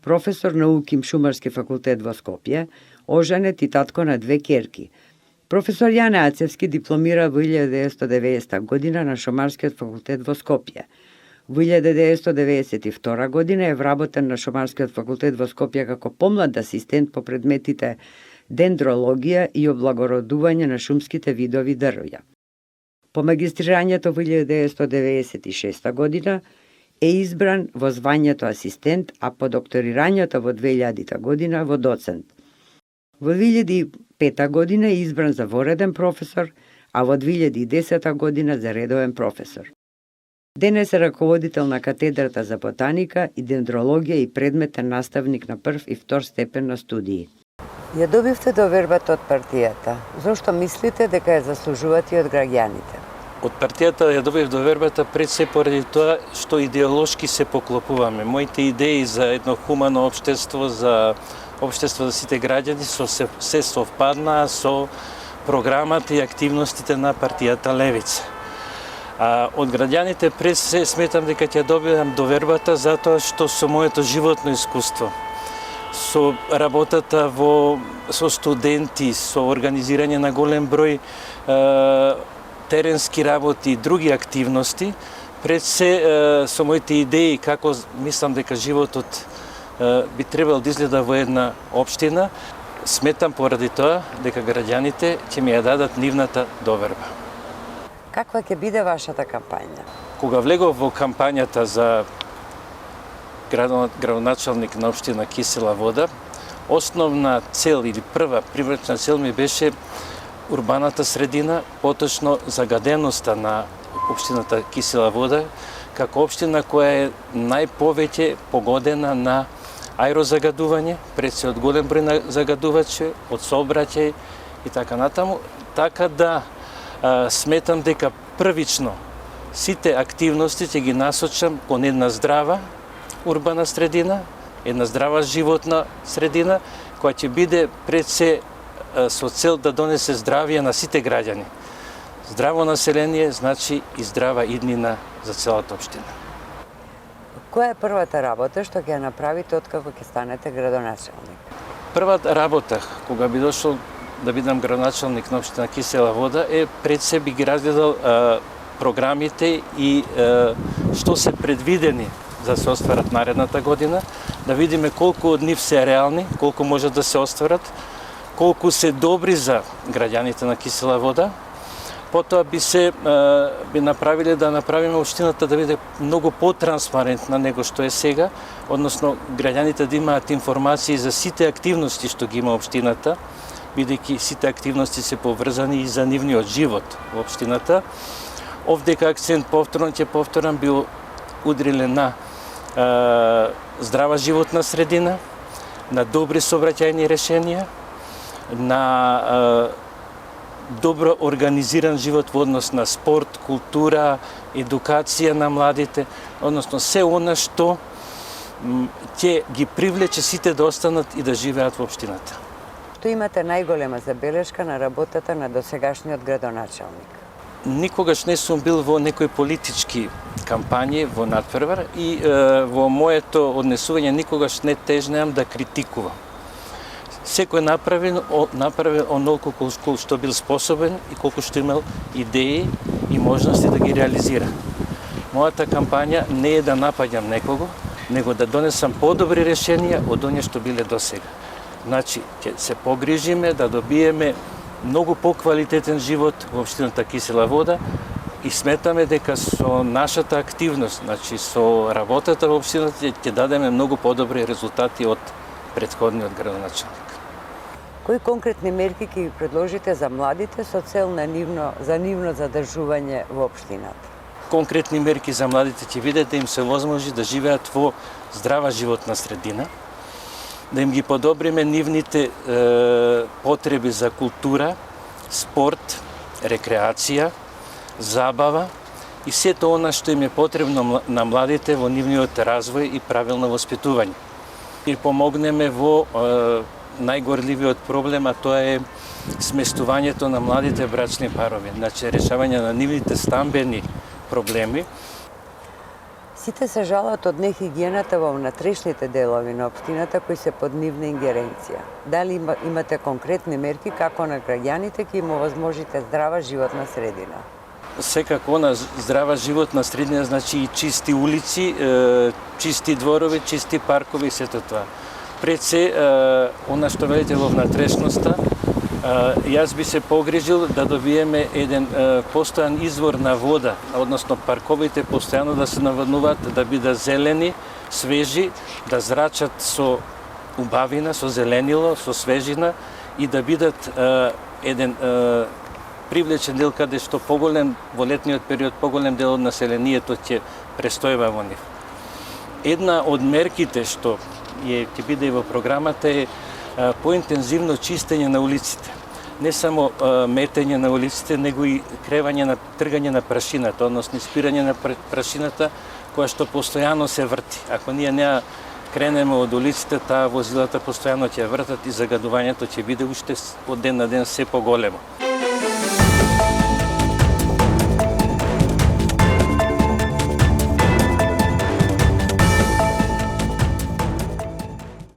професор на УКИМ Шумарски факултет во Скопје, оженет и татко на 2 ќерки. Професор Јане Ацевски дипломира во 1990 година на Шумарскиот факултет во Скопје. Во 1992 година е вработен на Шумарскиот факултет во Скопје како помлад асистент по предметите дендрологија и облагородување на шумските видови дрвја. По магистрирањето во 1996 година е избран во звањето асистент, а по докторирањето во 2000 година во доцент. Во 2005 година е избран за вореден професор, а во 2010 година за редовен професор. Денес е раководител на катедрата за ботаника и дендрологија и предметен наставник на прв и втор степен на студии. Ја добивте довербата од партијата. Зошто мислите дека ја заслужувате од граѓаните? Од партијата ја добив довербата пред се поради тоа што идеолошки се поклопуваме. Моите идеи за едно хумано општество, за општество за сите граѓани се совпаднаа со програмата и активностите на партијата Левица. Од граѓаните пред се сметам дека ќе добивам довербата затоа што со моето животно искуство, со работата со студенти, со организирање на голем број теренски работи и други активности, пред се со моите идеи како мислам дека животот би требал да изгледа во една општина, сметам поради тоа дека граѓаните ќе ми ја дадат нивната доверба. Каква ќе биде вашата кампања? Кога влегов во кампањата за градоначалник на општина Кисела Вода, основна цел или прва привлечна цел ми беше урбаната средина, поточно загаденоста на општината Кисела Вода, како општина која е најповеќе погодена на аерозагадување, пред се од голем број на загадувачи, од сообраќај и така натаму, така да сметам дека првично сите активности ќе ги насочам кон една здрава урбана средина, една здрава животна средина, која ќе биде пред се со цел да донесе здравје на сите граѓани. Здраво население значи и здрава иднина за целата општина. Која е првата работа што ќе ја направите откако ќе станете градоначалник? Првата работа, кога би дошол да бидам градоначалник на општина Кисела Вода, е пред се би ги разгледал програмите и што се предвидени за се остварат наредната година, да видиме колку од нив се реални, колку можат да се остварат, колку се добри за граѓаните на Кисела Вода. Потоа би направиле да направиме општината да биде многу потранспарентна него што е сега, односно граѓаните да имаат информации за сите активности што ги има општината, бидејќи сите активности се поврзани и за нивниот живот во општината. Овдека акцент повторам би удриле на здрава животна средина, на добри сообраќајни решенија, на добро организиран живот во однос на спорт, култура, едукација на младите, односно се она што ќе ги привлече сите да останат и да живеат во општината. Што имате најголема забелешка на работата на досегашниот градоначалник? Никогаш не сум бил во некои политички кампањи во надпревар и во моето однесување никогаш не тежнеам да критикувам. Секој направил онолку колку што бил способен и колку што имал идеи и можности да ги реализира. Мојата кампања не е да напаѓам некого, него да донесам подобри решенија од оние што биле досега. Значи, ќе се погрижиме да добиеме многу поквалитетен живот во општината Кисела Вода и сметаме дека со нашата активност, значи со работата во општината ќе дадеме многу подобри резултати од претходниот градоначалник. Кои конкретни мерки ќе ги предложите за младите со цел за нивно задржување во општината? Конкретни мерки за младите ќе видите да им се возможи да живеат во здрава животна средина, да им ги подобриме нивните потреби за култура, спорт, рекреација, забава и сето она што им е потребно на младите во нивниот развој и правилно воспитување. И помогнеме во најгорливиот проблем, а тоа е сместувањето на младите брачни парови, значи решавање на нивните стамбени проблеми. Сите се жалат од нехигиената во внатрешните делови на општината кои се под нивна ингеренција. Дали имате конкретни мерки како на граѓаните ќе им овозможите здрава животна средина? Секако на здрава животна средина значи и чисти улици, чисти дворови, чисти паркови и сето тоа. Пред се, она што велите во внатрешноста, јас би се погрижил да добиеме еден постојан извор на вода, односно парковите постојано да се наводнуваат, да бидат зелени, свежи, да зрачат со убавина, со зеленило, со свежина и да бидат еден привлечен дел каде што поголем во летниот период поголем дел од населението ќе престојува во нив. Една од мерките што ќе биде и во програмата е поинтензивно чистење на улиците. Не само метење на улиците, него и тргање на прашината, односно спирање на прашината која што постојано се врти. Ако ние не кренеме од улиците, таа возилата постојано ќе вртат и загадувањето ќе биде уште од ден на ден се поголемо.